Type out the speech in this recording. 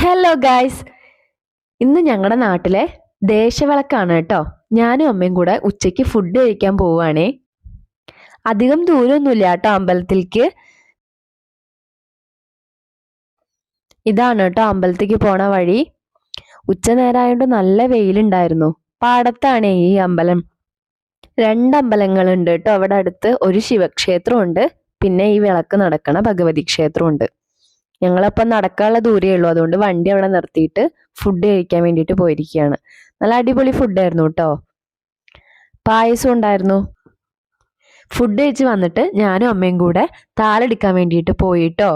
Hello guys, ഇന്ന് ഞങ്ങളുടെ നാട്ടിലെ ദേശവിളക്കാണ് കേട്ടോ. ഞാനും അമ്മയും കൂടെ ഉച്ചയ്ക്ക് ഫുഡ് കഴിക്കാൻ പോവുകയാണേ. അധികം ദൂരമൊന്നുമില്ല കേട്ടോ അമ്പലത്തിലേക്ക്. ഇതാണ് കേട്ടോ അമ്പലത്തേക്ക് പോണ വഴി. ഉച്ച നേരമായോണ്ട് നല്ല വെയിലുണ്ടായിരുന്നു. പാടത്താണേ ഈ അമ്പലം. 2 അമ്പലങ്ങളുണ്ട് കേട്ടോ അവിടെ അടുത്ത്. ഒരു ശിവക്ഷേത്രമുണ്ട്, പിന്നെ ഈ വിളക്ക് നടക്കണ ഭഗവതി ക്ഷേത്രമുണ്ട്. ഞങ്ങളപ്പം നടക്കാനുള്ള ദൂരേ ഉള്ളൂ, അതുകൊണ്ട് വണ്ടി അവിടെ നിർത്തിയിട്ട് ഫുഡ് കഴിക്കാൻ വേണ്ടിയിട്ട് പോയിരിക്കുകയാണ്. നല്ല അടിപൊളി ഫുഡായിരുന്നു കേട്ടോ. പായസം ഉണ്ടായിരുന്നു. ഫുഡ് കഴിച്ച് വന്നിട്ട് ഞാനും അമ്മയും കൂടെ താളെടുക്കാൻ വേണ്ടിയിട്ട് പോയിട്ടോ.